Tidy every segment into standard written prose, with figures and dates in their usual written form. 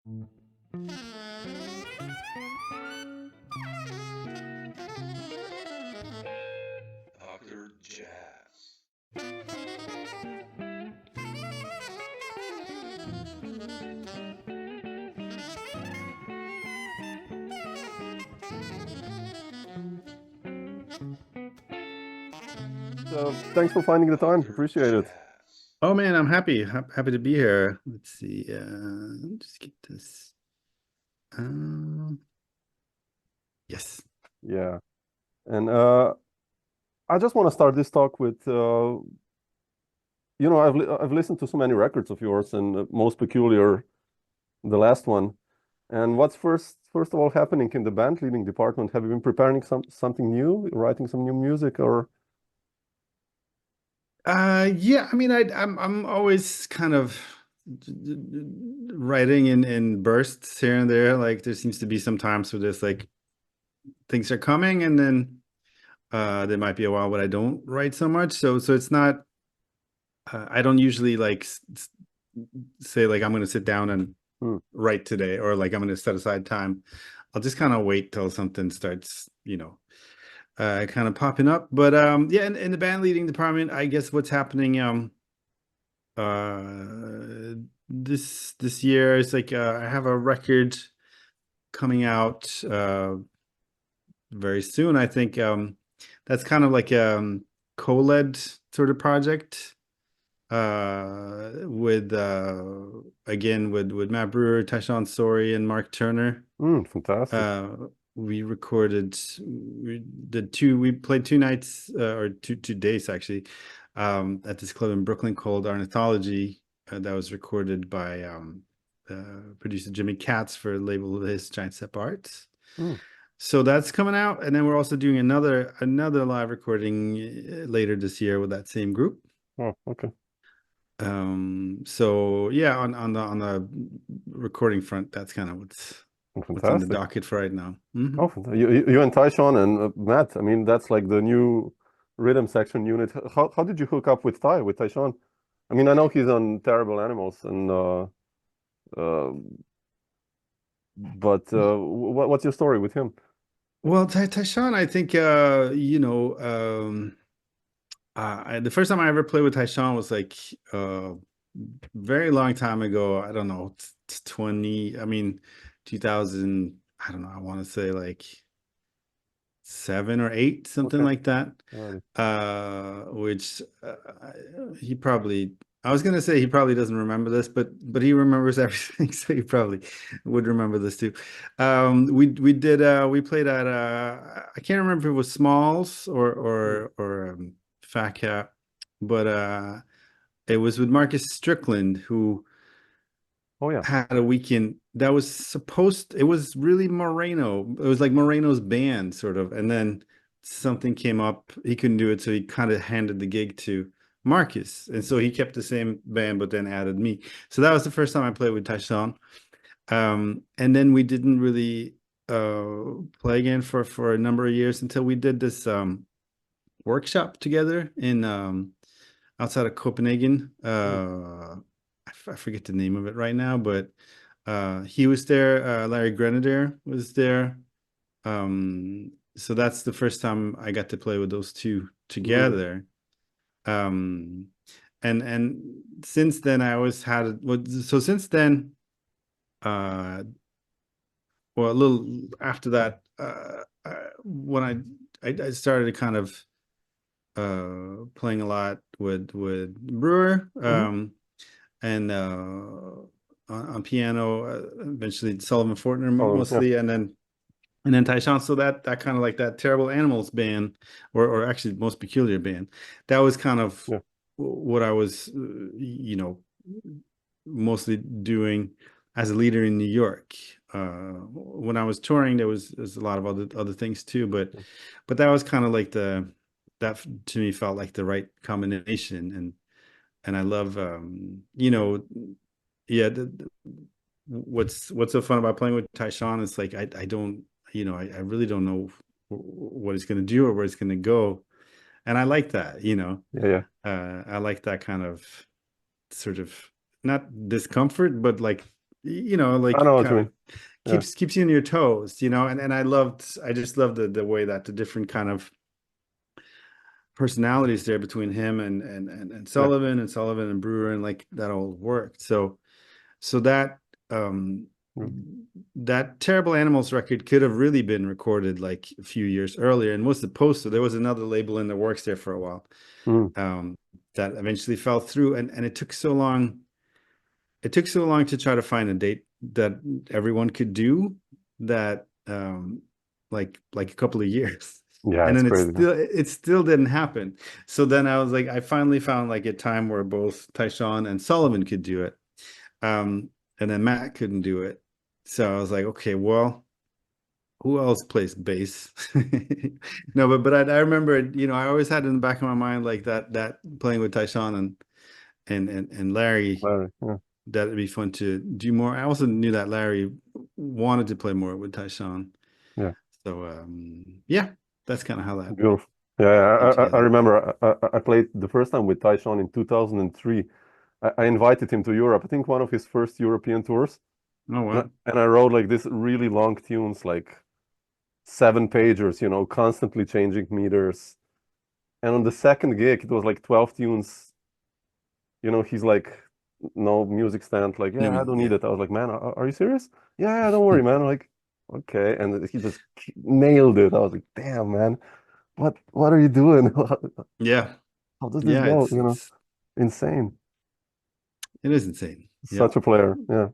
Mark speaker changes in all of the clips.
Speaker 1: Dr. Jazz.
Speaker 2: Thanks for finding the time. Appreciate it.
Speaker 3: Oh man, I'm happy to be here. Let's see. Just get this. Yes.
Speaker 2: Yeah. And I just want to start this talk with I've listened to so many records of yours, and most peculiar, the last one. And what's first of all happening in the band leading department? Have you been preparing something new, writing some new music, or?
Speaker 3: Yeah, I mean, I'm always kind of writing in bursts here and there. Like there seems to be some times where there's like things are coming, and then there might be a while where I don't write so much. So it's not. I don't usually like say like I'm going to sit down and write today, or like I'm going to set aside time. I'll just kind of wait till something starts, kind of popping up. But yeah, in the band leading department, I guess what's happening this year is like I have a record coming out very soon. I think that's kind of like a co-led sort of project with again with Matt Brewer, Tyshawn Sorey, and Mark Turner.
Speaker 2: Fantastic.
Speaker 3: We played 2 nights or two days actually at this club in Brooklyn called Ornithology that was recorded by producer Jimmy Katz for the label of his Giant Step Arts. So that's coming out, and then we're also doing another live recording later this year with that same group.
Speaker 2: Oh, okay.
Speaker 3: So yeah, on the recording front, that's kind of what's on the docket for right now.
Speaker 2: Oh, you and Tyshawn and Matt, I mean, that's like the new rhythm section unit. How did you hook up with Tyshawn? I mean, I know he's on Terrible Animals, and but what's your story with him?
Speaker 3: Well, Tyshawn, I think the first time I ever played with Tyshawn was like very long time ago. I don't know, 2000, I don't know, I want to say like 7 or 8, something like that. Which he probably, I was gonna say he probably doesn't remember this, but he remembers everything, so he probably would remember this too. We played at I can't remember if it was Smalls or Fat Cat, but it was with Marcus Strickland, who had a weekend that was it was really Moreno. It was like Moreno's band sort of, and then something came up, he couldn't do it, so he kind of handed the gig to Marcus, and so he kept the same band but then added me. So that was the first time I played with Tyshawn, and then we didn't really play again for a number of years until we did this workshop together in outside of Copenhagen. I forget the name of it right now, but he was there. Larry Grenadier was there. So that's the first time I got to play with those two together. And since then I always had so since then, well, a little after that, when I started kind of playing a lot with Brewer, and on piano, eventually Sullivan Fortner mostly, and then Tyshawn. So that kind of like that Terrible Animals band, or actually Most Peculiar band, that was kind of what I was, mostly doing as a leader in New York. When I was touring, there's a lot of other things too, but that was kind of like that to me felt like the right combination, and I love, what's so fun about playing with Tyshawn is like I don't, I really don't know what it's going to do or where it's going to go, and I like that, I like that kind of sort of not discomfort, but like you know, like
Speaker 2: I know what you
Speaker 3: kind
Speaker 2: mean.
Speaker 3: of keeps you on your toes, you know, and I just loved the way that the different kind of personalities there between him and Sullivan and Sullivan and Brewer, and like that all worked. So that that Terrible Animals record could have really been recorded like a few years earlier and was supposed to. There was another label in the works there for a while. That eventually fell through, and it took so long. It took so long to try to find a date that everyone could do that, like a couple of years.
Speaker 2: Yeah,
Speaker 3: And
Speaker 2: it's
Speaker 3: then
Speaker 2: crazy.
Speaker 3: it still didn't happen. So then I was like, I finally found like a time where both Tyshawn and Sullivan could do it. And then Matt couldn't do it. So I was like, okay, well, who else plays bass? No, but I remember, you know, I always had in the back of my mind like that playing with Tyshawn and Larry, that'd be fun to do more. I also knew that Larry wanted to play more with Tyshawn.
Speaker 2: Yeah.
Speaker 3: So yeah, that's kind of how that.
Speaker 2: Beautiful. Yeah, I remember I played the first time with Tyshawn in 2003. I invited him to Europe. I think one of his first European tours.
Speaker 3: Oh wow.
Speaker 2: And I wrote like this really long tunes, like 7-pagers, you know, constantly changing meters. And on the second gig, it was like 12 tunes. You know, he's like, no music stand. Like, yeah, I don't need it. I was like, man, are you serious? Yeah, don't worry, man. Like, okay. And he just nailed it. I was like, damn, man, what are you doing?
Speaker 3: Yeah.
Speaker 2: How does this go? You know, insane.
Speaker 3: It is insane.
Speaker 2: Such a player. Yeah.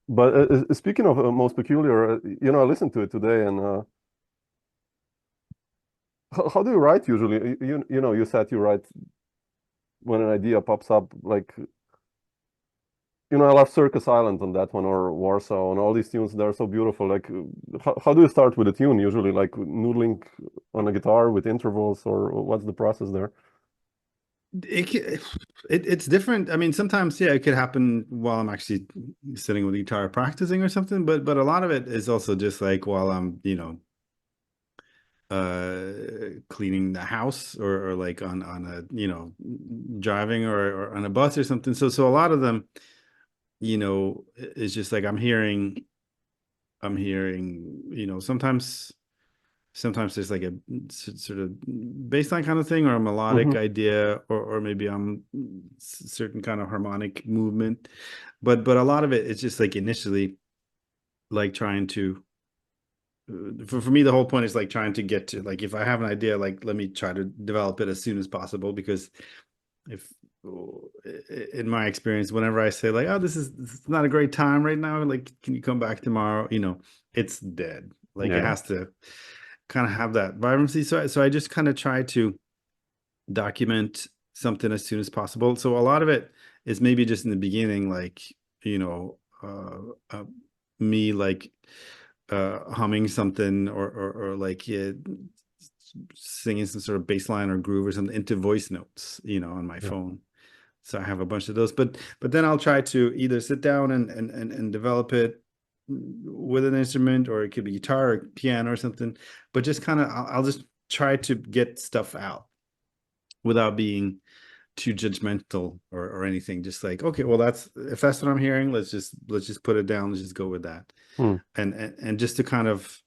Speaker 2: But speaking of Most Peculiar, you know, I listened to it today, and how do you write usually? You know, you said you write when an idea pops up, like, you know, I love Circus Island on that one, or Warsaw, and all these tunes. They're so beautiful. Like, how do you start with a tune usually? Like noodling on a guitar with intervals, or what's the process there?
Speaker 3: It's different. I mean, sometimes, yeah, it could happen while I'm actually sitting with the guitar practicing or something, but a lot of it is also just like while I'm, you know, cleaning the house or like on a, you know, driving or on a bus or something. So a lot of them, you know, it's just like I'm hearing, you know, sometimes there's like a sort of baseline kind of thing or a melodic idea, or maybe I'm certain kind of harmonic movement, but a lot of it is just like initially like trying to, for me, the whole point is like trying to get to, like, if I have an idea, like, let me try to develop it as soon as possible, because if, in my experience, whenever I say like, oh, this is not a great time right now, like, can you come back tomorrow? You know, it's dead. Like, it has to kind of have that vibrancy. So I just kind of try to document something as soon as possible. So a lot of it is maybe just in the beginning, like, you know, me like humming something or like singing some sort of bass line or groove or something into voice notes, you know, on my phone. So I have a bunch of those, but then I'll try to either sit down and develop it with an instrument, or it could be guitar or piano or something, but just kind of, I'll just try to get stuff out without being too judgmental or anything. Just like, okay, well, if that's what I'm hearing, let's just put it down. Let's just go with that. And just to kind of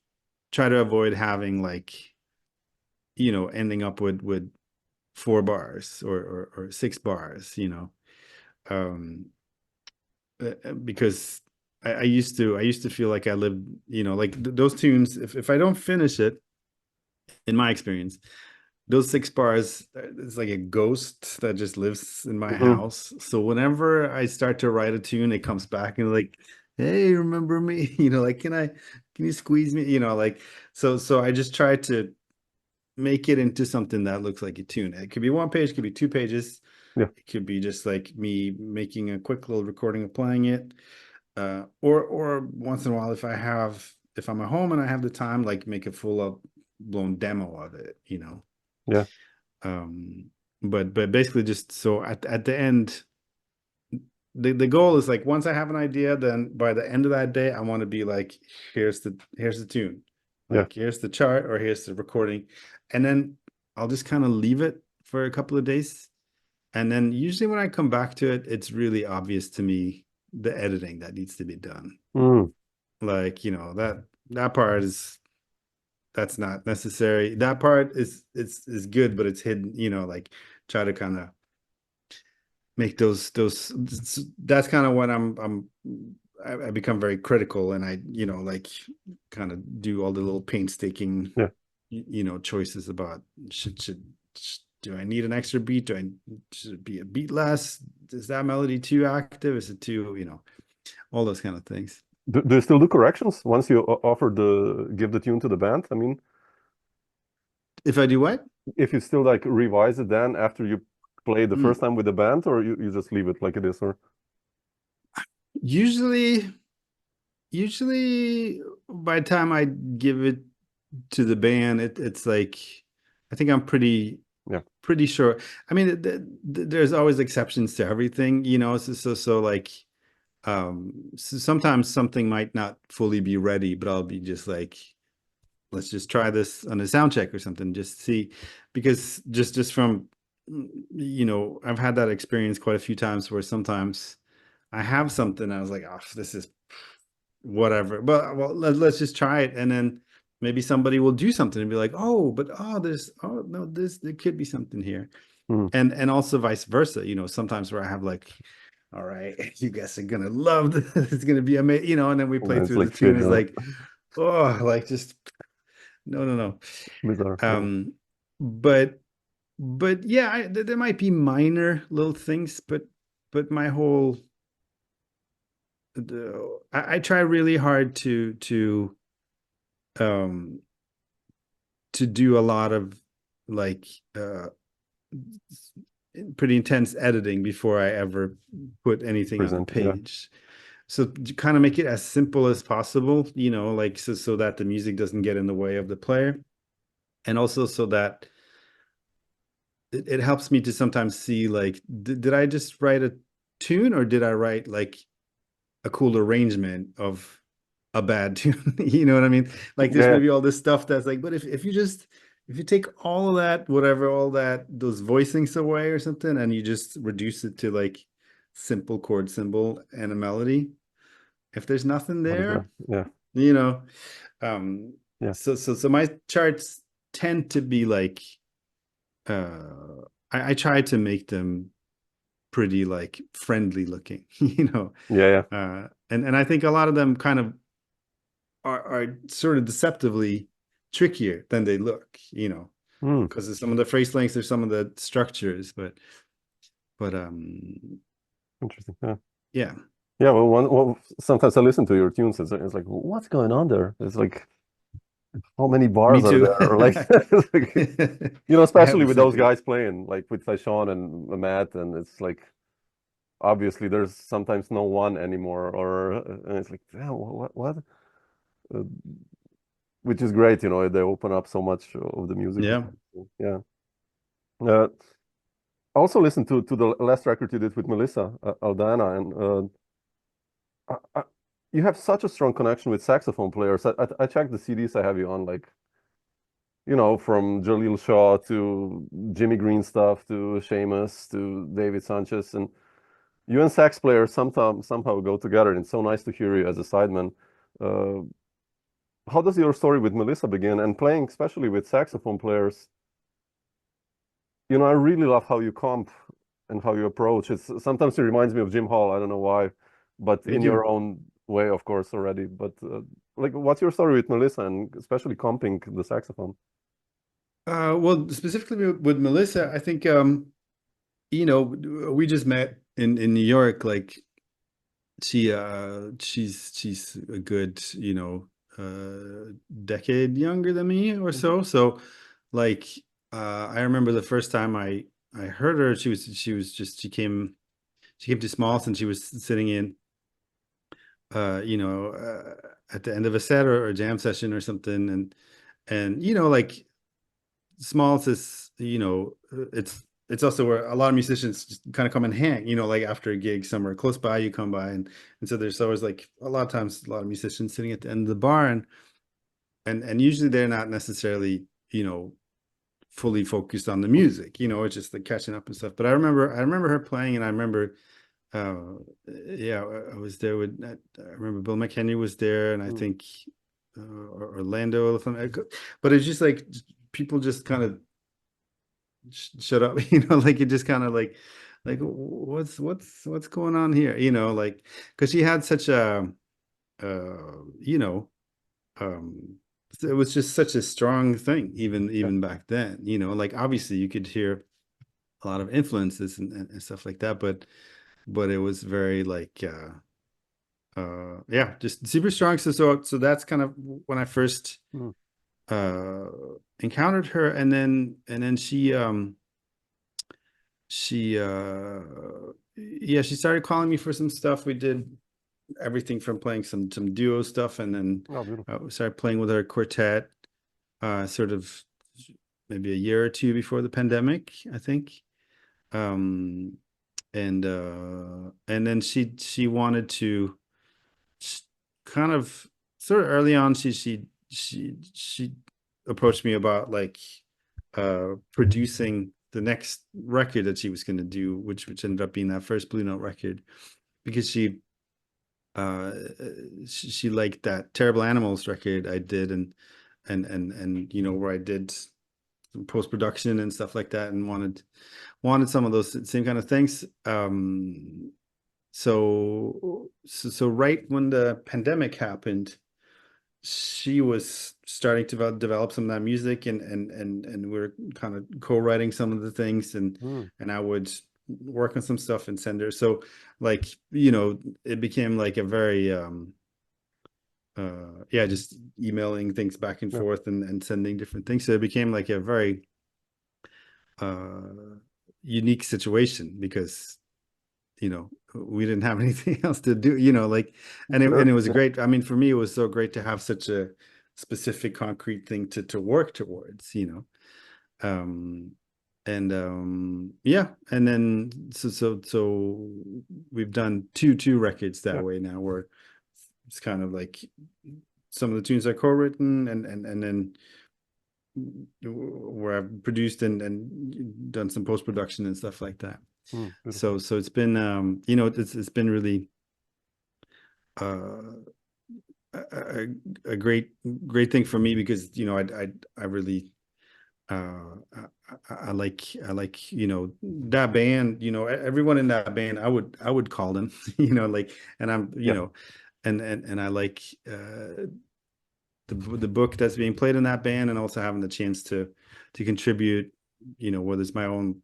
Speaker 3: try to avoid having like, you know, ending up with 4 bars or 6 bars, you know, because I used to feel like I lived, you know, like those tunes, if I don't finish it, in my experience, those 6 bars, it's like a ghost that just lives in my house. So whenever I start to write a tune, it comes back and like, hey, remember me? You know, like, can you squeeze me? You know, like, so I just try to make it into something that looks like a tune. It could be 1 page, it could be 2 pages. It could be just like me making a quick little recording of playing it. Or once in a while, if I'm at home and I have the time, like make a full blown demo of it, you know. But basically just so at the end, the goal is like, once I have an idea, then by the end of that day, I want to be like, here's the tune, like here's the chart, or here's the recording, and then I'll just kind of leave it for a couple of days, and then usually when I come back to it, it's really obvious to me the editing that needs to be done.
Speaker 2: Mm.
Speaker 3: Like, you know, that part that's not necessary. That part is good, but it's hidden, you know, like try to kind of make those that's kind of when I become very critical, and I, you know, like kind of do all the little painstaking, you know, choices about should do I need an extra beat? Should it be a beat less? Is that melody too active? Is it too, you know, all those kind of things.
Speaker 2: Do you still do corrections once you give the tune to the band? I mean,
Speaker 3: if I do what?
Speaker 2: If you still like revise it then after you play the first time with the band, or you just leave it like it is, or
Speaker 3: usually by the time I give it to the band, it's like I think I'm pretty sure. I mean, there's always exceptions to everything, you know. So like so sometimes something might not fully be ready, but I'll be just like, let's just try this on a sound check or something, just see, because just from, you know, I've had that experience quite a few times where sometimes I have something I was like, oh, this is whatever, but well, let's just try it, and then maybe somebody will do something and be like, oh, but there could be something here. And also vice versa, you know, sometimes where I have like, all right, you guys are gonna love this, it's gonna be amazing, you know, and then we play through the tune, is like, oh, like just no.
Speaker 2: Bizarre.
Speaker 3: But yeah, there might be minor little things, but my whole I try really hard to do a lot of like pretty intense editing before I ever put anything on the page. So to kind of make it as simple as possible, you know, like so that the music doesn't get in the way of the player, and also so that it helps me to sometimes see like, did I just write a tune, or did I write like a cool arrangement of a bad tune? You know what I mean? Like there's maybe all this stuff that's like, but if you take all of that, whatever, all that, those voicings away or something, and you just reduce it to like simple chord symbol and a melody, if there's nothing there, you know, so my charts tend to be like, I try to make them pretty like friendly looking, you know. And I think a lot of them kind of are sort of deceptively trickier than they look, you know, because of some of the phrase lengths or some of the structures, but
Speaker 2: interesting. Well, sometimes I listen to your tunes, it's like, what's going on there? It's like, how many bars are there? Or like, you know, especially with those guys playing, like with Tyshawn and Matt, and it's like, obviously there's sometimes no one anymore, and it's like, damn, what? Which is great, you know, they open up so much of the music. I also listened to the last record you did with Melissa Aldana, and you have such a strong connection with saxophone players. I checked the CDs I have you on, like, you know, from Jaleel Shaw to Jimmy Green stuff to Seamus to David Sanchez, and you and sax players somehow go together, and it's so nice to hear you as a sideman. How does your story with Melissa begin, and playing especially with saxophone players? You know, I really love how you comp and how you approach. Sometimes it reminds me of Jim Hall. I don't know why, but in your own way, of course, already. But like, what's your story with Melissa, and especially comping the saxophone?
Speaker 3: Well, specifically with Melissa, I think you know, we just met in New York. Like she's a good, you know, decade younger than me or so. So like I remember the first time I heard her, she came to Smalls, and she was sitting in you know, at the end of a set or a jam session or something, and you know, like Smalls is, you know, it's also where a lot of musicians just kind of come and hang, you know, like after a gig somewhere close by, you come by, and so there's always like a lot of times a lot of musicians sitting at the end of the bar, and usually they're not necessarily, you know, fully focused on the music, you know, it's just like catching up and stuff. But I remember her playing, and I remember yeah, I was there with, I remember Bill McHenry was there, and I think Orlando, but it's just like people just kind of shut up, like it just kind of like what's going on here, like because she had such a, you know, um, it was just such a strong thing, even back then, like obviously you could hear a lot of influences and stuff like that, but it was very like yeah, just super strong. So that's kind of when I first uh encountered her, and then she yeah, she started calling me for some stuff. We did everything from playing some duo stuff, and then started playing with her quartet sort of maybe a year or two before the pandemic, I think. And then she wanted to kind of sort of early on, she approached me about like producing the next record that she was going to do, which ended up being that first Blue Note record, because she liked that Terrible Animals record I did, and where I did post production and stuff like that, and wanted some of those same kind of things. So right when the pandemic happened, she was starting to develop some of that music, and we are kind of co-writing some of the things, and I would work on some stuff and send her. So like, it became like a very yeah, just emailing things back and forth, and sending different things. So it became like a very unique situation, because we didn't have anything else to do, like, and it was great. I mean, for me, it was so great to have such a specific concrete thing to work towards, yeah. And then so we've done two records that way now, where it's kind of like some of the tunes are co-written, and then where I've produced and done some post-production and stuff like that. So it's been it's been really a great thing for me, because I really I like that band, everyone in that band, I would call them like, and I'm and I like the book that's being played in that band, and also having the chance to contribute, whether it's my own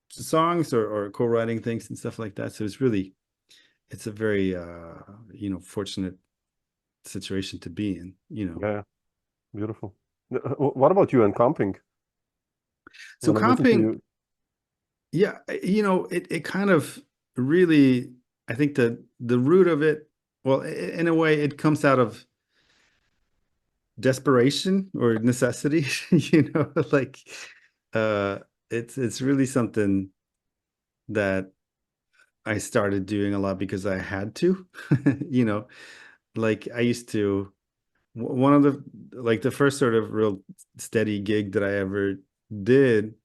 Speaker 3: songs or co-writing things and stuff like that. So it's a very fortunate situation to be in.
Speaker 2: Yeah, beautiful. What about you and comping?
Speaker 3: So comping, yeah, it kind of really, I think the root of it, well, in a way, it comes out of desperation or necessity. Like it's really something that I started doing a lot because I had to. Like I used to, one of the first sort of real steady gig that I ever did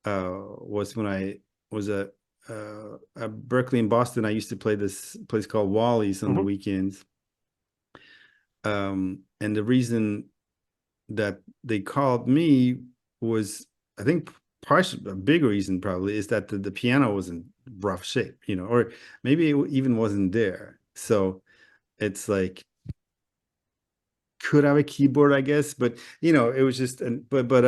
Speaker 3: was when I was at Berkeley in Boston. I used to play this place called Wally's on the weekends. And the reason that they called me was, I think, a big reason probably, is that the piano was in rough shape, or maybe it even wasn't there. So it's like, could have a keyboard, I guess, but it was just, but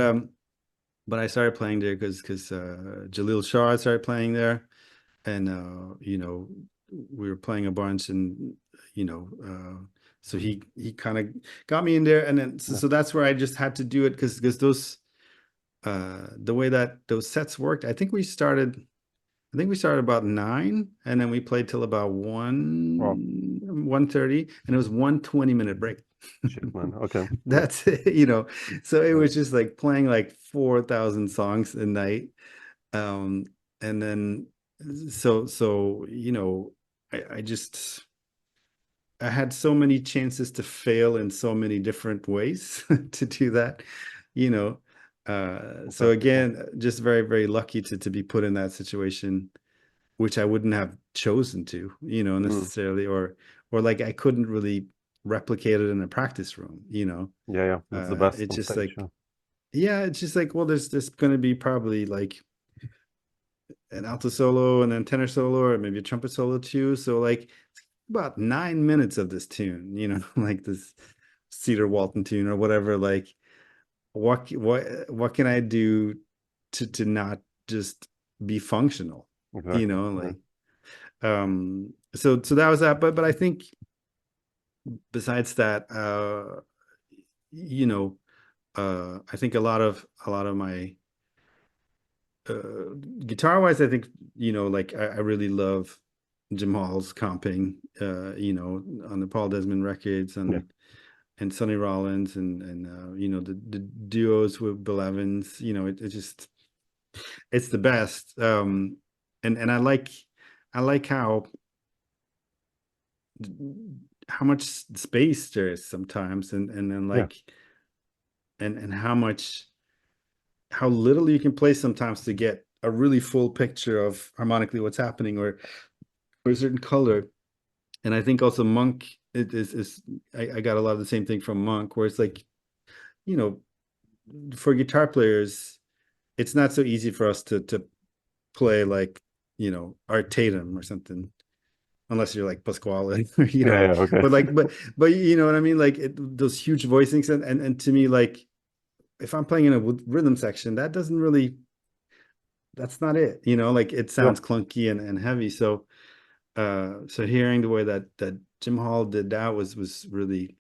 Speaker 3: I started playing there because Jalil Shah started playing there, and we were playing a bunch, and so he kind of got me in there, and then so that's where I just had to do it, because those the way that those sets worked, I think we started about 9, and then we played till about 1:30, and it was 1 20-minute break.
Speaker 2: Shit, man. Okay.
Speaker 3: That's it, so it was just like playing like 4,000 songs a night. And then so I had so many chances to fail in so many different ways to do that, so again, just very, very lucky to be put in that situation. which I wouldn't have chosen to, necessarily, or like I couldn't really replicate it in a practice room,
Speaker 2: Yeah, that's the best
Speaker 3: it's
Speaker 2: on
Speaker 3: just
Speaker 2: stage.
Speaker 3: like, it's just like, well, there's going to be probably like an alto solo and then tenor solo, or maybe a trumpet solo too. So like it's about 9 minutes of this tune, like this Cedar Walton tune or whatever. Like what can I do to not just be functional,
Speaker 2: Exactly.
Speaker 3: like so that was that. But I think besides that, I think a lot of my guitar wise, I think, like I really love Jim Hall's comping, on the Paul Desmond records and Sonny Rollins and the duos with Bill Evans, it just, it's the best. And I like how much space there is sometimes, and then like and how little you can play sometimes to get a really full picture of harmonically what's happening, or a certain color. And I think also Monk I got a lot of the same thing from Monk, where it's like, for guitar players, it's not so easy for us to play like, Art Tatum or something, unless you're like Pasquale,
Speaker 2: Okay.
Speaker 3: but you know what I mean? Like those huge voicings, and to me, like if I'm playing in a rhythm section, that's not it, like it sounds clunky and heavy. So hearing the way that Jim Hall did that was really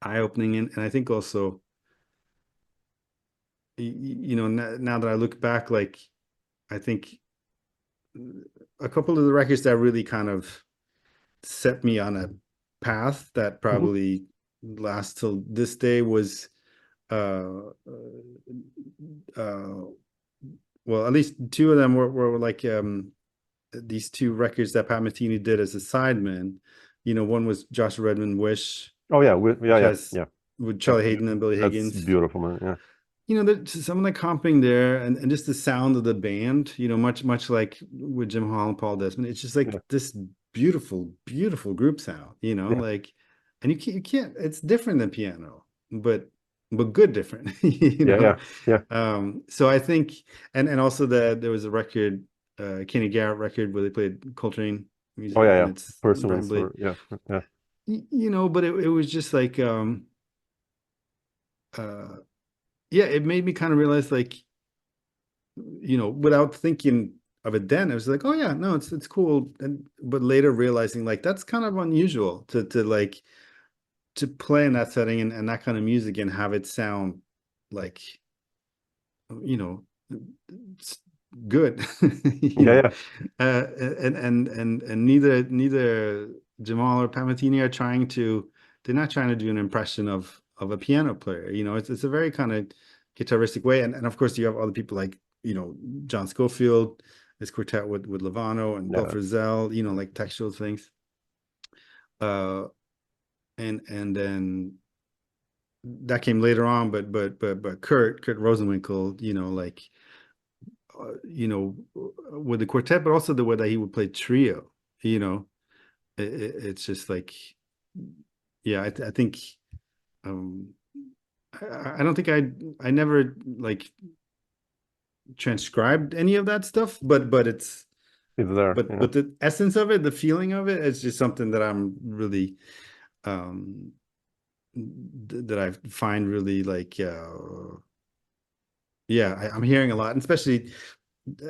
Speaker 3: eye-opening. And I think also, now that I look back, like I think a couple of the records that really kind of set me on a path that probably lasts till this day was well, at least two of them were like these two records that Pat Metheny did as a sideman. One was Joshua Redman Wish.
Speaker 2: Oh yeah,
Speaker 3: with Charlie Hayden and Billy Higgins.
Speaker 2: That's beautiful, man. Yeah.
Speaker 3: Some of the comping there, and just the sound of the band, much like with Jim Hall and Paul Desmond, it's just like this beautiful, beautiful group sound, like, and you can't, it's different than piano, but good different, so I think, and also there was a record, Kenny Garrett record, where they played Coltrane music.
Speaker 2: Oh yeah,
Speaker 3: It's
Speaker 2: personal, yeah.
Speaker 3: But it was just like it made me kind of realize, like, without thinking of it then, I was like, oh yeah, no, it's cool. But later realizing, like, that's kind of unusual to play in that setting and that kind of music and have it sound like, good. And neither Jamal or Pat Metheny they're not trying to do an impression of a piano player. It's a very kind of guitaristic way. And of course you have other people like, John Scofield, his quartet with Lovano and Bill Frisell, like textual things. And then that came later on, but Kurt Rosenwinkel, like, with the quartet, but also the way that he would play trio, it's just like, I think, I don't think I never like transcribed any of that stuff, but it's
Speaker 2: there.
Speaker 3: But the essence of it, the feeling of it, it's just something that I'm really, that I find really like, I'm hearing a lot, and especially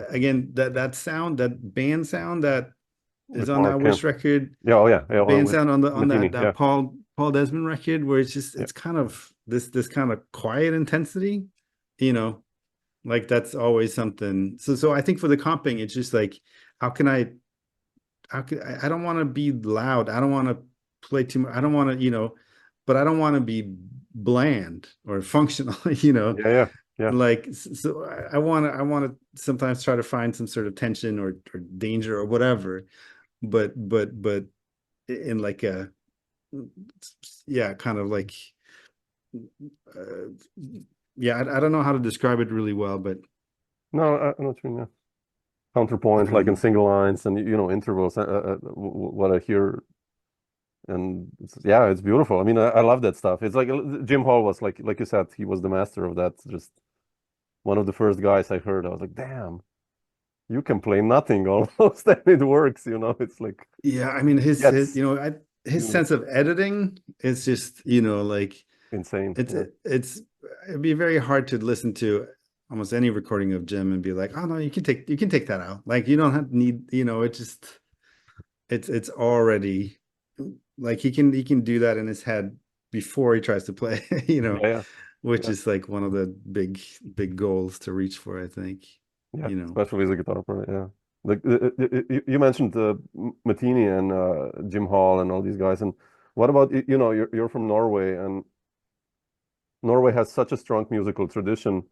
Speaker 3: again that sound, that band sound that is on that Wish record. Band sound on that Paul Desmond record, where it's just, it's kind of this kind of quiet intensity, like that's always something. So I think for the comping, it's just like, I don't want to be loud. I don't want to play too much. I don't want to, but I don't want to be bland or functional, Like, so I want to sometimes try to find some sort of tension or danger or whatever, but in like a, kind of like, I don't know how to describe it really well, but
Speaker 2: no, I don't know. counterpoint, like in single lines and intervals. What I hear, and it's beautiful. I mean, I love that stuff. It's like Jim Hall was like you said, he was the master of that. Just one of the first guys I heard. I was like, damn, you can play nothing almost, and it works. It's like,
Speaker 3: yeah. I mean, his sense of editing is just like
Speaker 2: insane.
Speaker 3: It'd be very hard to listen to almost any recording of Jim and be like, oh no, you can take that out. Like you don't need, it's already like he can do that in his head before he tries to play, which is like one of the big goals to reach for, I think.
Speaker 2: Yeah, especially as a guitar player. Yeah, like you mentioned Matini and Jim Hall and all these guys. And what about you're from Norway, and Norway has such a strong musical tradition.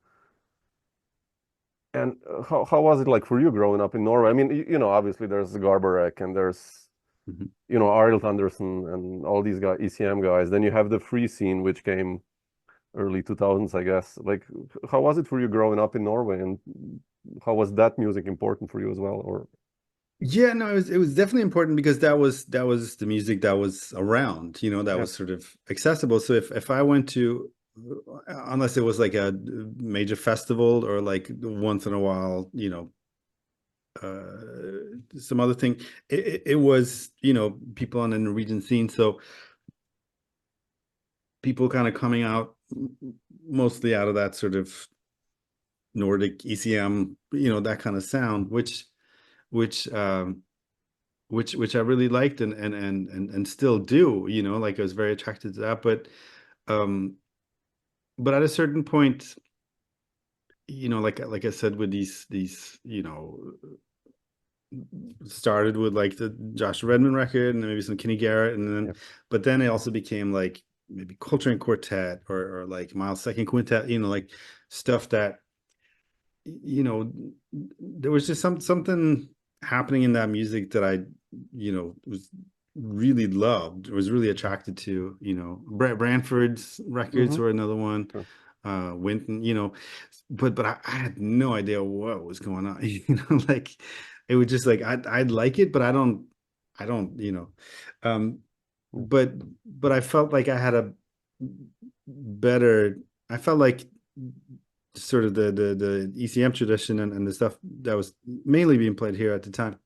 Speaker 2: And how was it like for you growing up in Norway? I mean, obviously there's Garbarek and there's Arild Andersen and all these guys, ECM guys. Then you have the free scene, which came early 2000s, I guess. Like, how was it for you growing up in Norway, and how was that music important for you as well? Or
Speaker 3: yeah, no, it was definitely important because that was the music that was around, that was sort of accessible. So if I went to, unless it was like a major festival or like once in a while, some other thing, it was, people on the Norwegian scene. So people kind of coming out mostly out of that sort of Nordic ECM, that kind of sound, which I really liked and still do, like I was very attracted to that. But at a certain point, like I said, with these, started with like the Josh Redman record and then maybe some Kenny Garrett, and then but then it also became like maybe Coltrane Quartet or like Miles Second Quintet, like stuff that, there was just something happening in that music that I, was really loved, was really attracted to. Branford's records were another one. Winton, but I had no idea what was going on. Like it was just like I'd like it, but I don't, but I felt like I had a better, I felt like sort of the ECM tradition and the stuff that was mainly being played here at the time.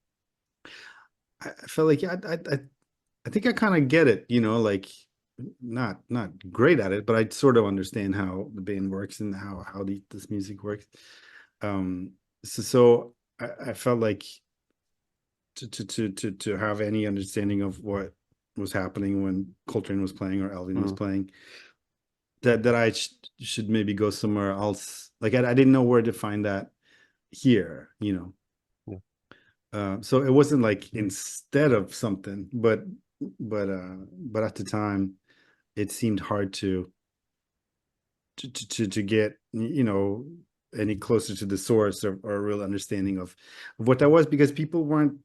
Speaker 3: I felt like I think I kind of get it, like not great at it, but I sort of understand how the band works and how this music works. So I felt like to have any understanding of what was happening when Coltrane was playing or Elvin was playing, that I should maybe go somewhere else. Like I didn't know where to find that here, so it wasn't like instead of something, but at the time it seemed hard to get, any closer to the source or a real understanding of what that was, because people weren't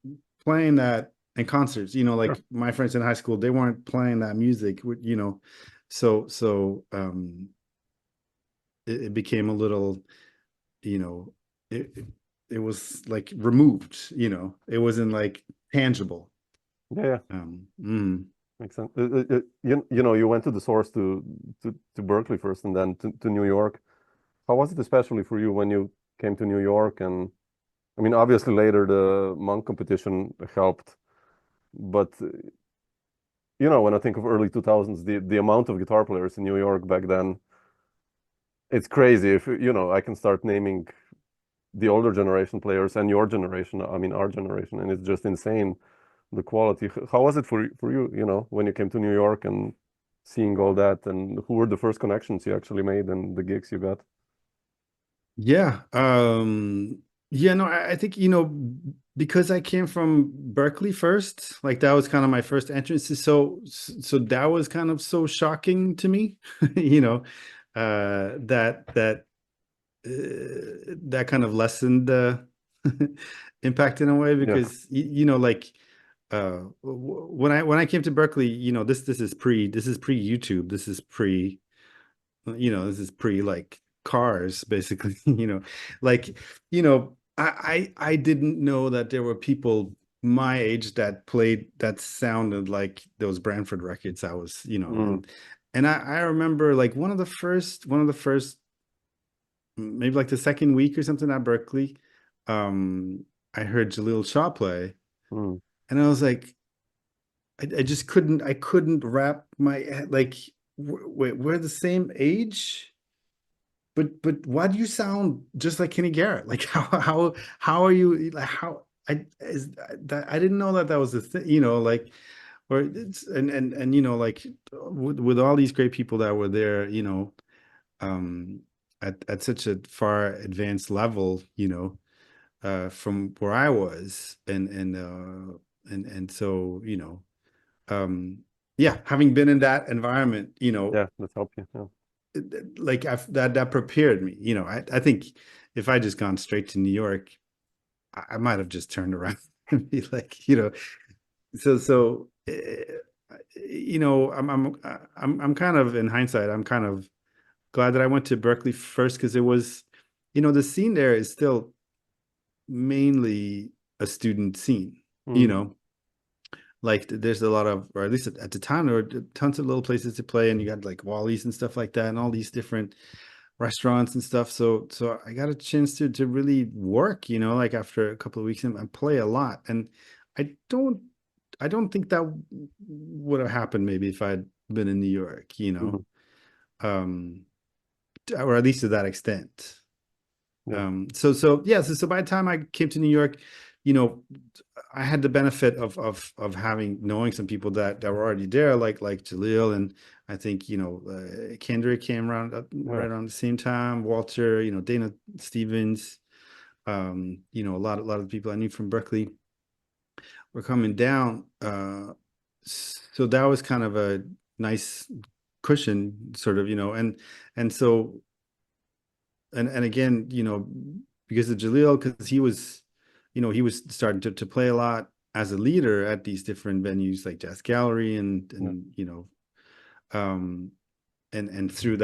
Speaker 3: playing that in concerts, like my friends in high school, they weren't playing that music, so it became a little, it was like removed, it wasn't like tangible.
Speaker 2: Makes sense. You went to the source to Berkeley first, and then to New York. How was it especially for you when you came to New York? And I mean, obviously later the Monk competition helped, but when I think of early 2000s, the amount of guitar players in New York back then, it's crazy. If I can start naming the older generation players and your generation, I mean our generation, and it's just insane, the quality. How was it for you, when you came to New York and seeing all that, and who were the first connections you actually made and the gigs you got?
Speaker 3: Yeah. No, I think, because I came from Berkeley first, like that was kind of my first entrance. So that was kind of so shocking to me, that kind of lessened the impact in a way, because like when I came to Berkeley, this is pre YouTube, this is pre like Cars, basically. Like I didn't know that there were people my age that sounded like those Branford records I was, and I remember like one of the first, maybe like the second week or something at Berkeley, I heard Jaleel Shaw play, and I was like, I just couldn't wrap my head, like, wait, we're the same age, but why do you sound just like Kenny Garrett? Like how are you, like, how I didn't know that was the thing, like, or it's and like with all these great people that were there, at such a far advanced level, from where I was, and so, yeah, having been in that environment,
Speaker 2: Yeah, that's helped you. Yeah.
Speaker 3: like that prepared me. I think if I just gone straight to New York, I might have just turned around and be like, so I'm kind of, in hindsight, I'm kind of glad that I went to Berkeley first, because it was, the scene there is still mainly a student scene, like there's a lot of, or at least at the time, there were tons of little places to play, and you got like Wally's and stuff like that, and all these different restaurants and stuff. So I got a chance to really work, like after a couple of weeks, and play a lot. And I don't think that would have happened maybe if I'd been in New York, or at least to that extent.
Speaker 2: Yeah.
Speaker 3: So by the time I came to New York, I had the benefit of knowing some people that were already there, like Jaleel, and I think Kendrick came around right around the same time. Walter, Dana Stevens, a lot of the people I knew from Berkeley were coming down. So that was kind of a nice cushion, sort of, and so and again, because of Jaleel, because he was starting to play a lot as a leader at these different venues like Jazz Gallery, and through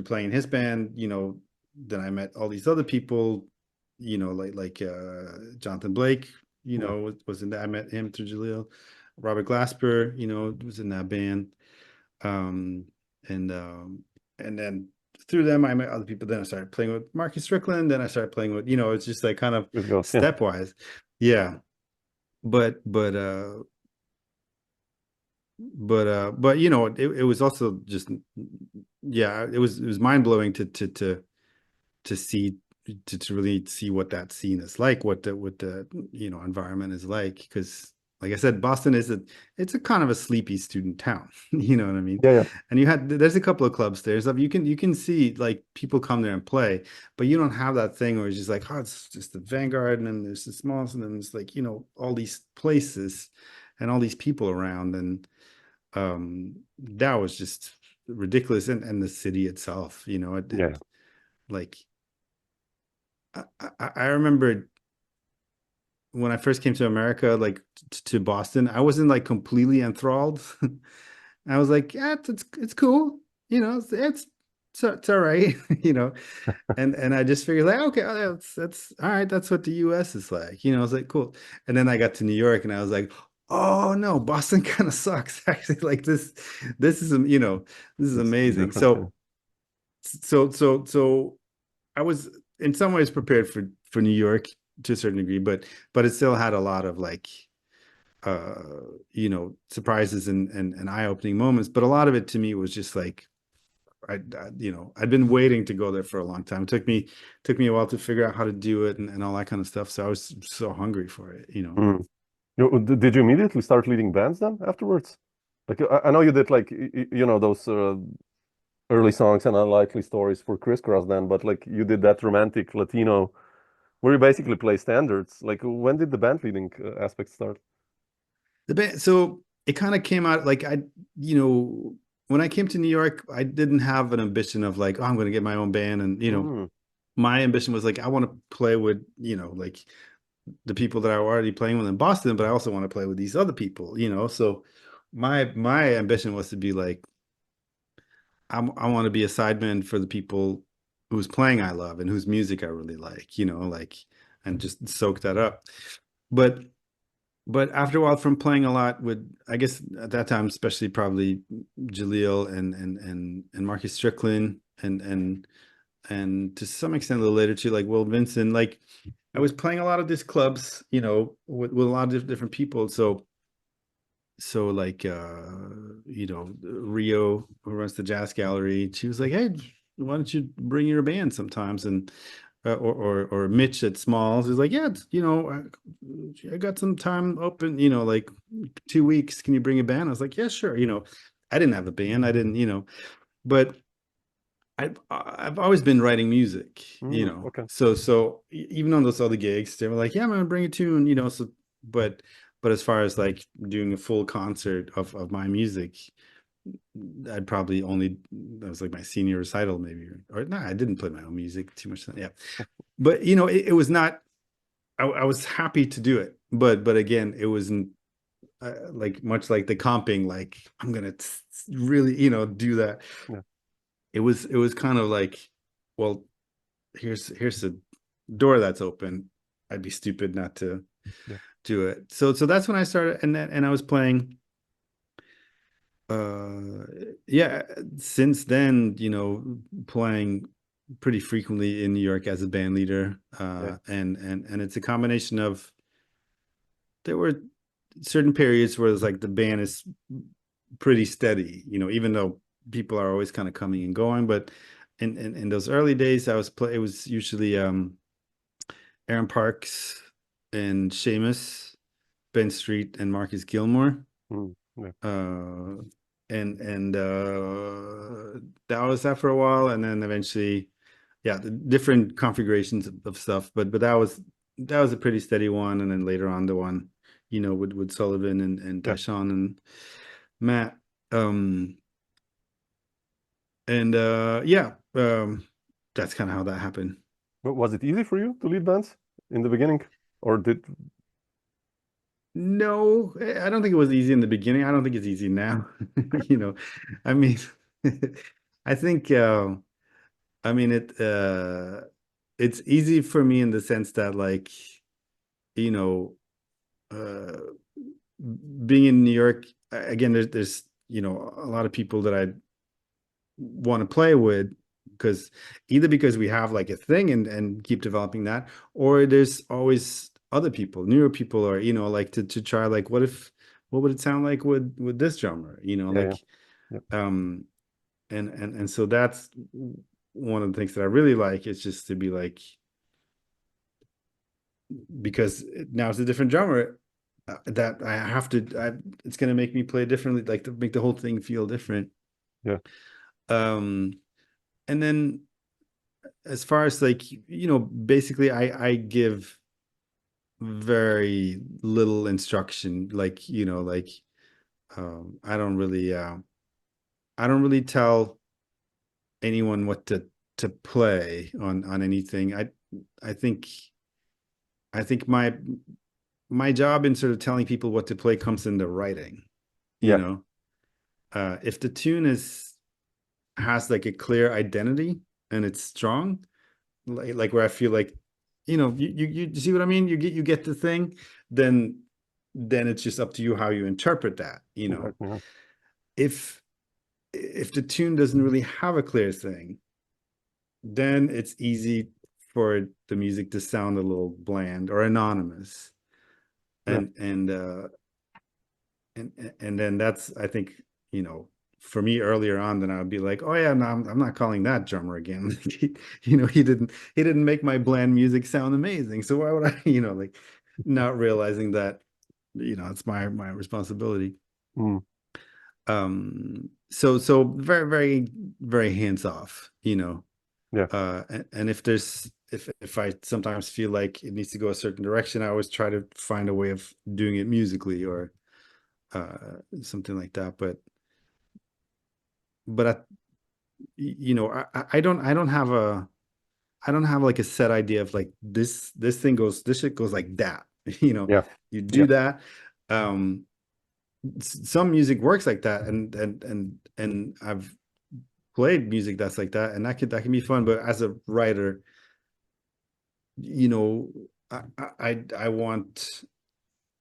Speaker 3: playing his band, then I met all these other people, like Jonathan Blake, was in that. I met him through Jaleel. Robert Glasper, was in that band, and then through them I met other people. Then I started playing with Marcus Strickland. Then I started playing with, it's just like kind of stepwise. Yeah. But it was also just, yeah, it was mind-blowing to see, to really see what that scene is like, what the environment is like, because like I said, Boston it's a kind of a sleepy student town. You know what I mean?
Speaker 2: Yeah.
Speaker 3: And there's a couple of clubs there, so you can see like people come there and play, but you don't have that thing where it's just like, oh, it's just the Vanguard, and then there's the Smalls, and then it's like, all these places and all these people around, and that was just ridiculous. And the city itself, like I remember when I first came to America, like to Boston, I wasn't like completely enthralled. I was like, yeah, it's cool, it's all right, and I just figured like, okay, that's all right, that's what the US is like, I was like, cool. And then I got to New York, and I was like, oh no, Boston kind of sucks actually. Like this is, this is amazing. So I was in some ways prepared for New York to a certain degree, but it still had a lot of like surprises and eye-opening moments. But a lot of it to me was just like, I'd been waiting to go there for a long time. It took me a while to figure out how to do it, and all that kind of stuff. So I was so hungry for it,
Speaker 2: Did you immediately start leading bands then afterwards? Like I know you did like those early songs and Unlikely Stories for Crisscross then, but like you did that romantic Latino where you basically play standards. Like when did the band leading aspect start?
Speaker 3: The band, so it kind of came out like when I came to New York, I didn't have an ambition of like, oh, I'm going to get my own band, and my ambition was like, I want to play with like the people that I were already playing with in Boston, but I also want to play with these other people, so my ambition was to be like, I want to be a sideman for the people whose playing I love and whose music I really like, like and just soak that up. But after a while, from playing a lot with, I guess at that time, especially probably Jaleel and Marcus Strickland and to some extent a little later too, like Will Vincent, like I was playing a lot of these clubs, you know, with a lot of different people. So like you know, Rio, who runs the Jazz Gallery, she was like, hey, why don't you bring your band sometimes? And or Mitch at Smalls is like, yeah, you know, I got some time open, you know, like 2 weeks. Can you bring a band? I was like, yeah, sure. You know, I didn't have a band. I didn't, you know, but I've always been writing music, you know.
Speaker 2: Okay.
Speaker 3: So even on those other gigs, they were like, yeah, I'm gonna bring a tune, you know. So but as far as like doing a full concert of my music, I'd probably only, that was like my senior recital maybe, or no, I didn't play my own music too much. Yeah, but you know, it was not. I was happy to do it, but again, it wasn't like much like the comping. Like I'm gonna really, you know, do that.
Speaker 2: Yeah.
Speaker 3: It was kind of like, well, here's a door that's open. I'd be stupid not to do it. So that's when I started, and I was playing. Yeah, since then, you know, playing pretty frequently in New York as a band leader, and it's a combination of, there were certain periods where it's like the band is pretty steady, you know, even though people are always kind of coming and going. But in those early days, it was usually Aaron Parks and Seamus, Ben Street, and Marcus Gilmore. And that was that for a while, and then eventually, yeah, the different configurations of stuff. But that was a pretty steady one, and then later on the one, you know, with Sullivan and Tyshawn and Matt. That's kind of how that happened.
Speaker 2: But was it easy for you to lead bands in the beginning, or did?
Speaker 3: No, I don't think it was easy in the beginning. I don't think it's easy now. You know, I mean, I think, I mean, it's easy for me in the sense that, like, you know, being in New York, again, there's, you know, a lot of people that I want to play with, because we have like a thing and keep developing that, or there's always other people, newer people, or, you know, like to try, like, what would it sound like with this drummer, you know, and so that's one of the things that I really like, is just to be like, because now it's a different drummer, that I have to, it's going to make me play differently, like to make the whole thing feel different. And then as far as, like, you know, basically I give very little instruction, like, you know, like, I don't really tell anyone what to play on anything. I think my job in sort of telling people what to play comes in the writing, you know. If the tune has like a clear identity and it's strong, like where I feel like, you know, you see what I mean? You get the thing, then it's just up to you how you interpret that, you know. If the tune doesn't really have a clear thing, then it's easy for the music to sound a little bland or anonymous. And then that's, I think, you know, for me earlier on, then I would be like, oh yeah, no, I'm not calling that drummer again. You know, he didn't make my bland music sound amazing. So why would I, you know, like, not realizing that, you know, it's my responsibility. So very, very, very hands off, you know. And if I sometimes feel like it needs to go a certain direction, I always try to find a way of doing it musically, or something like that. But you know, I don't have like a set idea of like, this shit goes like that. You know, you do that. Some music works like that, and I've played music that's like that, and that can be fun. But as a writer, you know, I want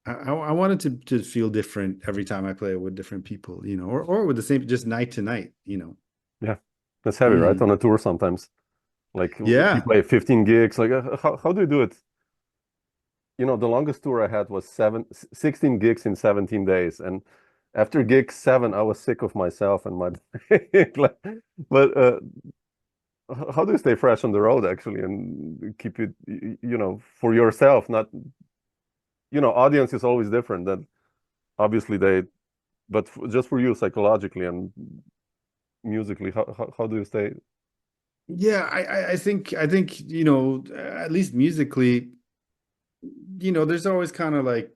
Speaker 3: I wanted to feel different every time I play with different people, you know, or with the same, just night to night, you know.
Speaker 2: Yeah, that's heavy, right? On a tour sometimes. Like you
Speaker 3: Yeah.
Speaker 2: play 15 gigs. Like how do you do it? You know, the longest tour I had was 16 gigs in 17 days, and after gig 7, I was sick of myself and my. Like, but how do you stay fresh on the road actually and keep it, you know, for yourself? Not, you know, audience is always different. That obviously they, but just for you psychologically and musically, how do you stay?
Speaker 3: Yeah, I think, you know, at least musically, you know, there's always kind of like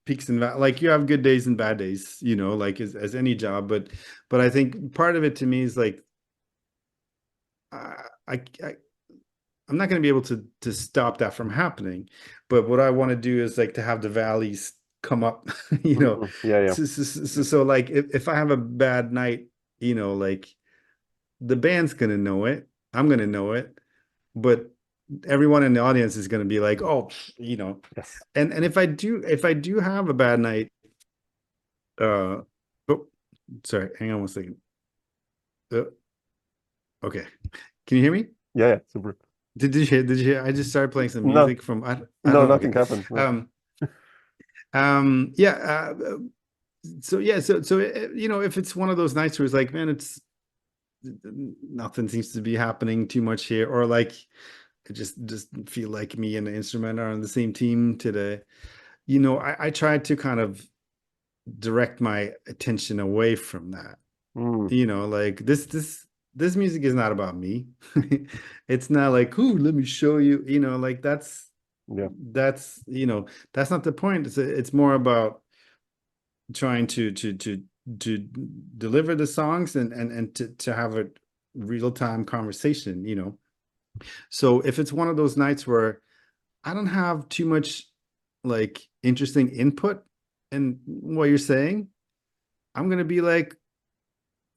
Speaker 3: peaks and valleys. Like you have good days and bad days, you know, like as any job. But I think part of it to me is like I, I I'm not going to be able to stop that from happening. But what I want to do is like to have the valleys come up, you know.
Speaker 2: Yeah, yeah.
Speaker 3: So like if I have a bad night, you know, like the band's gonna know it, I'm gonna know it, but everyone in the audience is gonna be like, oh, you know.
Speaker 2: Yes.
Speaker 3: And if I do have a bad night, oh, sorry, hang on one second. Okay, can you hear me?
Speaker 2: Yeah, yeah, super.
Speaker 3: Did you hear? Did you hear? I just started playing some
Speaker 2: No,
Speaker 3: music from I don't
Speaker 2: no,
Speaker 3: know.
Speaker 2: nothing
Speaker 3: Okay.
Speaker 2: happened. No.
Speaker 3: Yeah. So yeah, so you know, if it's one of those nights where it's like, man, it's nothing seems to be happening too much here, or like it just feel like me and the instrument are on the same team today. You know, I tried to kind of direct my attention away from that.
Speaker 2: Mm,
Speaker 3: You know, like this music is not about me. It's not like, ooh, let me show you, you know, like
Speaker 2: yeah.
Speaker 3: you know, that's not the point. It's more about trying to deliver the songs and to have a real-time conversation, you know. So if it's one of those nights where I don't have too much like interesting input in what you're saying, I'm gonna be like,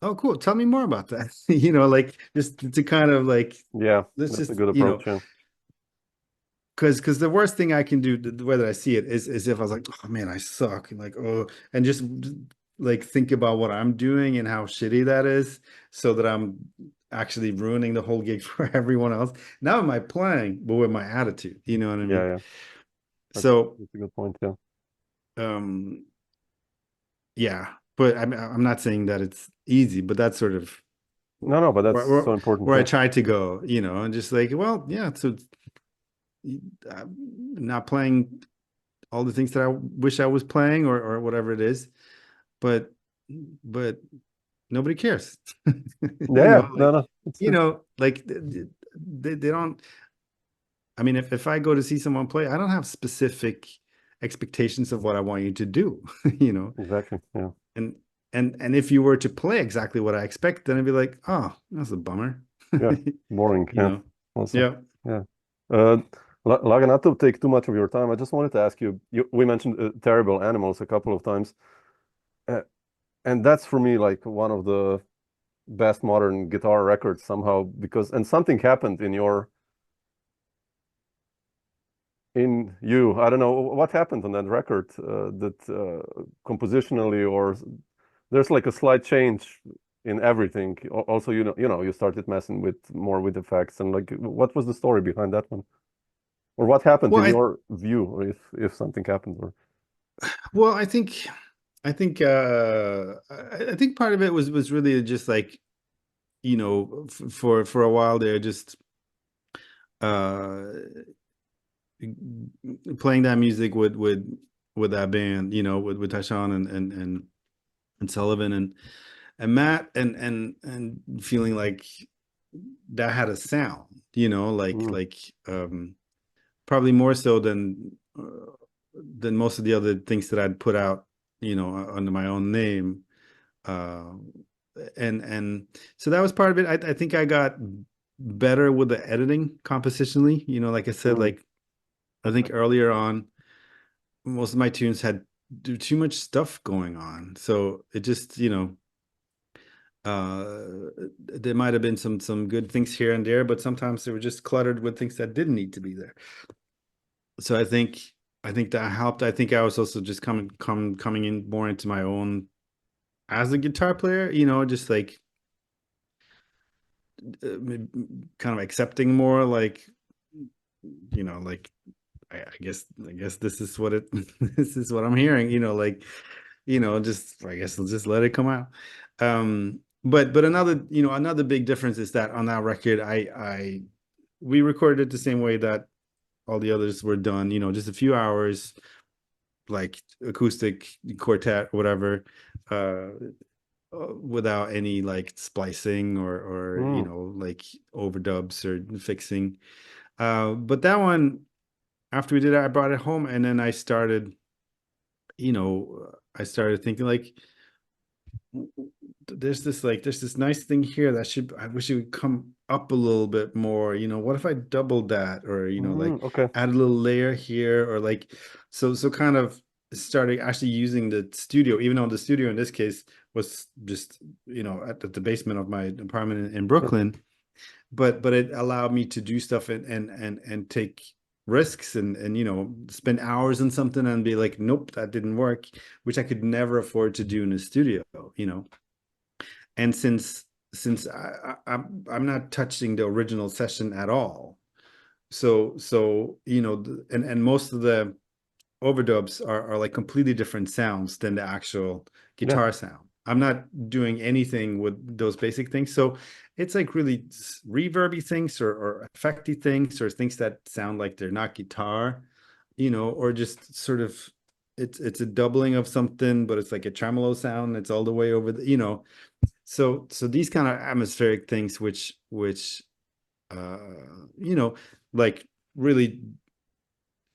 Speaker 3: oh, cool, tell me more about that. You know, like just to kind of like,
Speaker 2: Yeah,
Speaker 3: let's
Speaker 2: that's a
Speaker 3: just,
Speaker 2: good
Speaker 3: you know,
Speaker 2: approach. Yeah.
Speaker 3: because the worst thing I can do, the way that I see it, is if I was like, oh man, I suck, and like, oh, and just like think about what I'm doing and how shitty that is, so that I'm actually ruining the whole gig for everyone else. Now am I playing, but with my attitude, you know what I
Speaker 2: Yeah,
Speaker 3: mean?
Speaker 2: yeah.
Speaker 3: So,
Speaker 2: That's a good point. Yeah.
Speaker 3: um, yeah, but I'm not saying that it's easy, but that's sort of
Speaker 2: No, no, but that's
Speaker 3: where, where,
Speaker 2: so important.
Speaker 3: where I
Speaker 2: Yeah.
Speaker 3: try to go, you know, and just like, well, yeah, so I'm not playing all the things that I wish I was playing or whatever it is, but but nobody cares.
Speaker 2: Yeah,
Speaker 3: You
Speaker 2: yeah.
Speaker 3: know,
Speaker 2: No,
Speaker 3: like
Speaker 2: no.
Speaker 3: you know, like they don't. I mean, if I go to see someone play, I don't have specific expectations of what I want you to do. You know,
Speaker 2: Exactly. Yeah.
Speaker 3: and and if you were to play exactly what I expect, then I'd be like, oh, that's a bummer.
Speaker 2: Yeah. Boring.
Speaker 3: You
Speaker 2: Yeah.
Speaker 3: know,
Speaker 2: Also.
Speaker 3: yeah.
Speaker 2: Yeah. Uh, Lage, not to take too much of your time, I just wanted to ask you, we mentioned Terrible Animals a couple of times. Uh, and that's for me like one of the best modern guitar records somehow because and something happened in you. I don't know what happened on that record that compositionally or there's like a slight change in everything. Also, you started messing with more with effects and like what was the story behind that one? Or what happened
Speaker 3: Well,
Speaker 2: in your view, or if something happened or
Speaker 3: I think I think part of it was really just like, you know, for a while there, just uh playing that music with that band, you know, with Tyshawn and Sullivan and Matt and feeling like that had a sound, you know,
Speaker 2: mm,
Speaker 3: probably more so than most of the other things that I'd put out, you know, under my own name. Uh, and so that was part of it. I think I got better with the editing compositionally. You know, like I said,
Speaker 2: mm,
Speaker 3: like I think earlier on, most of my tunes had too much stuff going on. So it just, you know, there might have been some good things here and there, but sometimes they were just cluttered with things that didn't need to be there. so I think that helped. I think I was also just coming in more into my own as a guitar player, just like kind of accepting more, like, like I guess this is what it this is what I'm hearing, like, just I guess I'll just let it come out. But another big difference is that on that record, we recorded it the same way that all the others were done, just a few hours, like acoustic quartet, whatever, without any like splicing or like overdubs or fixing. But that one, after we did it, I brought it home, and then I started thinking like, there's this nice thing here that I wish it would come up a little bit more. What if I doubled that, or like
Speaker 2: Okay.
Speaker 3: add a little layer here, or like so kind of started actually using the studio, even though the studio in this case was just at the basement of my apartment in Brooklyn. But it allowed me to do stuff and take risks and spend hours on something and be like, nope, that didn't work, which I could never afford to do in a studio. And since I'm not touching the original session at all, so and most of the overdubs are like completely different sounds than the actual guitar sound. I'm not doing anything with those basic things, so it's like really reverby things or effecty things or things that sound like they're not guitar, or just sort of it's a doubling of something, but it's like a tremolo sound. It's all the way over the. So these kind of atmospheric things, which like really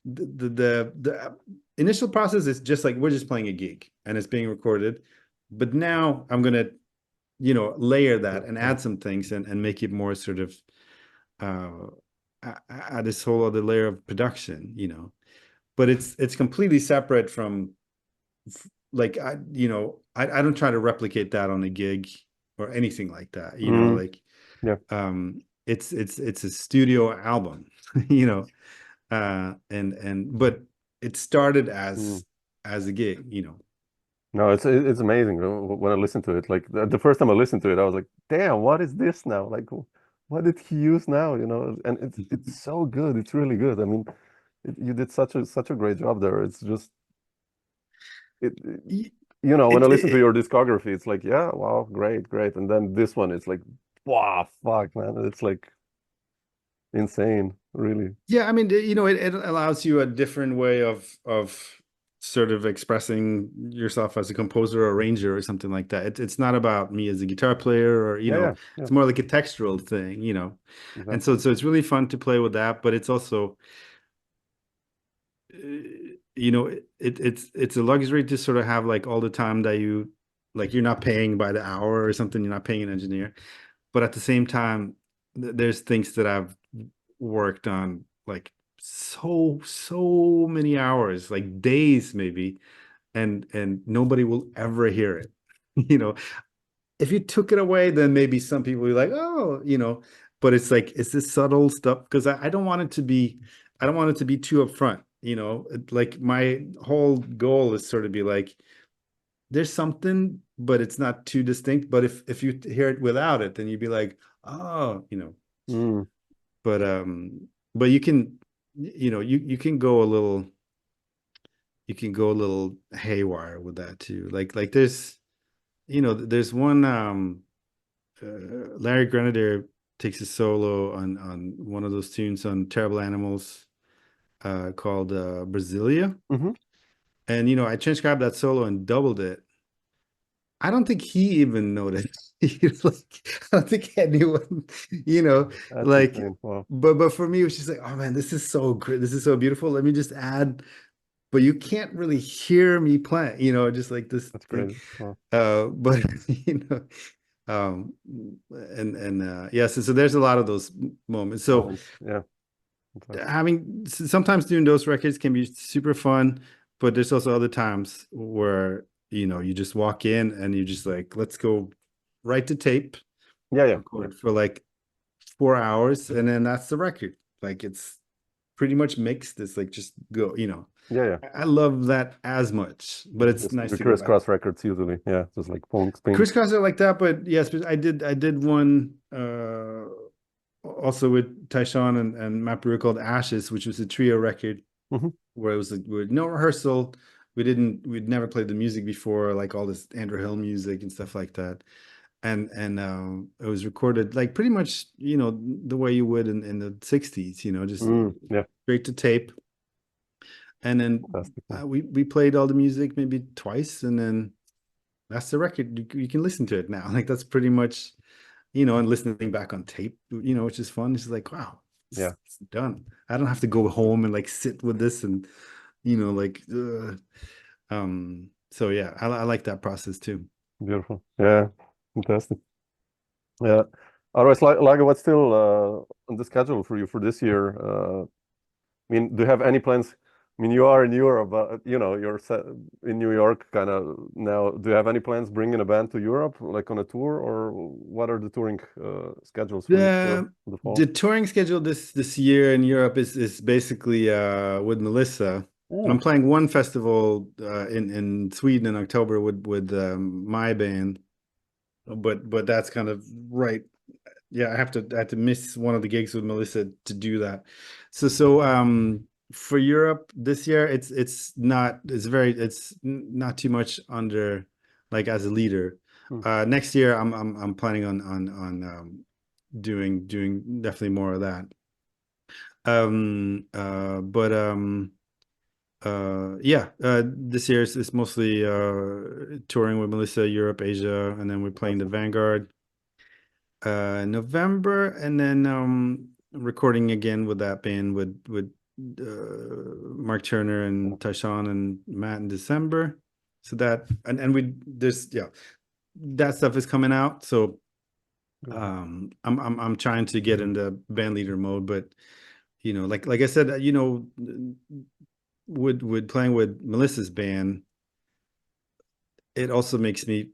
Speaker 3: the initial process is just like we're just playing a gig and it's being recorded, but now I'm gonna layer that and add some things and make it more sort of add this whole other layer of production, but it's completely separate from like I don't try to replicate that on a gig or anything like that, like it's a studio album, but it started as a gig,
Speaker 2: No, it's amazing when I listen to it. Like the first time I listened to it, I was like, "Damn, what is this now? Like, what did he use now?" And it's so good. It's really good. I mean, you did such a great job there. It's just when I listen to your discography, it's like, yeah, wow, great, great. And then this one, it's like, wow, fuck, man, it's like insane, really.
Speaker 3: Yeah, I mean, it allows you a different way of sort of expressing yourself as a composer or arranger or something like that. It's not about me as a guitar player or it's more like a textural thing,
Speaker 2: Exactly.
Speaker 3: And so it's really fun to play with that, but it's also it's a luxury to sort of have like all the time that you're not paying by the hour or something, you're not paying an engineer, but at the same time there's things that I've worked on like so many hours, like days maybe, and nobody will ever hear it. If you took it away, then maybe some people will be like, oh, but it's like it's this subtle stuff because I don't want it to be too upfront. Like my whole goal is sort of be like, there's something, but it's not too distinct. But if you hear it without it, then you'd be like, oh, but you can you can go a little haywire with that too. Like there's there's one Larry Grenadier takes a solo on one of those tunes on Terrible Animals called Brasilia. And I transcribed that solo and doubled it. I don't think he even noticed. Like, I don't think anyone,
Speaker 2: That's
Speaker 3: like,
Speaker 2: insane. Wow.
Speaker 3: but for me, it was just like, oh man, this is so great. This is so beautiful. Let me just add, but you can't really hear me play, just like this
Speaker 2: That's
Speaker 3: thing.
Speaker 2: crazy. Wow.
Speaker 3: But and yes, so there's a lot of those moments. So
Speaker 2: Yeah.
Speaker 3: sometimes doing those records can be super fun, but there's also other times where you just walk in and you just like, let's go right to tape,
Speaker 2: Yeah.
Speaker 3: record for like 4 hours, and then that's the record. Like it's pretty much mixed. It's like just go,
Speaker 2: Yeah.
Speaker 3: I love that as much, but it's nice
Speaker 2: the
Speaker 3: to go back.
Speaker 2: crisscross records usually. Yeah, just like punk spin.
Speaker 3: Crisscross are like that, but yes, I did one also with Tyshawn and Matt Brewer called Ashes, which was a trio record where it was like with no rehearsal. We'd never played the music before, like all this Andrew Hill music and stuff like that. And it was recorded like pretty much, the way you would in the 60s, just straight to tape. And then we played all the music maybe twice, and then that's the record. You can listen to it now. Like that's pretty much, and listening back on tape, which is fun. It's just like, wow, it's done. I don't have to go home and like sit with this and, so yeah, I like that process too.
Speaker 2: Beautiful. Yeah. Fantastic. Yeah. Otherwise, Lage, what's still on the schedule for you for this year? I mean, do you have any plans? I mean, you are in Europe, you're set in New York kind of now. Do you have any plans bringing a band to Europe, like on a tour, or what are the touring schedules for the fall?
Speaker 3: The touring schedule this year in Europe is basically with Melissa. I'm playing one festival in Sweden in October with my band, but that's kind of right. Yeah, I have to miss one of the gigs with Melissa to do that. So for Europe this year, it's not too much under like as a leader. Next year I'm planning on doing definitely more of that. This year is mostly touring with Melissa, Europe, Asia, and then we're playing the Vanguard November, and then recording again with that band with Mark Turner and Tyshawn and Matt in December. So that that stuff is coming out. So I'm trying to get into band leader mode, but like I said, with playing with Melissa's band, it also makes me,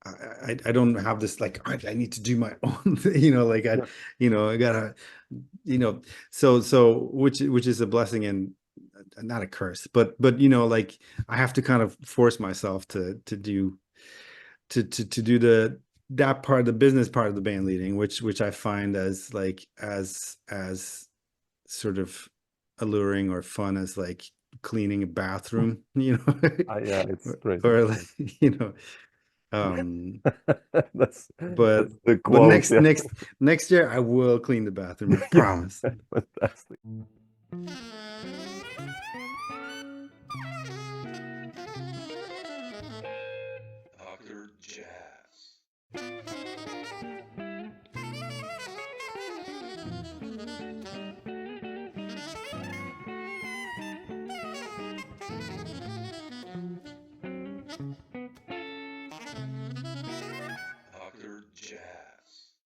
Speaker 3: I don't have this like I need to do my own thing, I gotta, so which is a blessing and not a curse, but like I have to kind of force myself to do that part, the business part of the band leading, which I find as sort of alluring or fun as like cleaning a bathroom,
Speaker 2: yeah, it's great.
Speaker 3: or like,
Speaker 2: that's
Speaker 3: but
Speaker 2: the quote,
Speaker 3: next year I will clean the bathroom, I promise.
Speaker 2: Fantastic.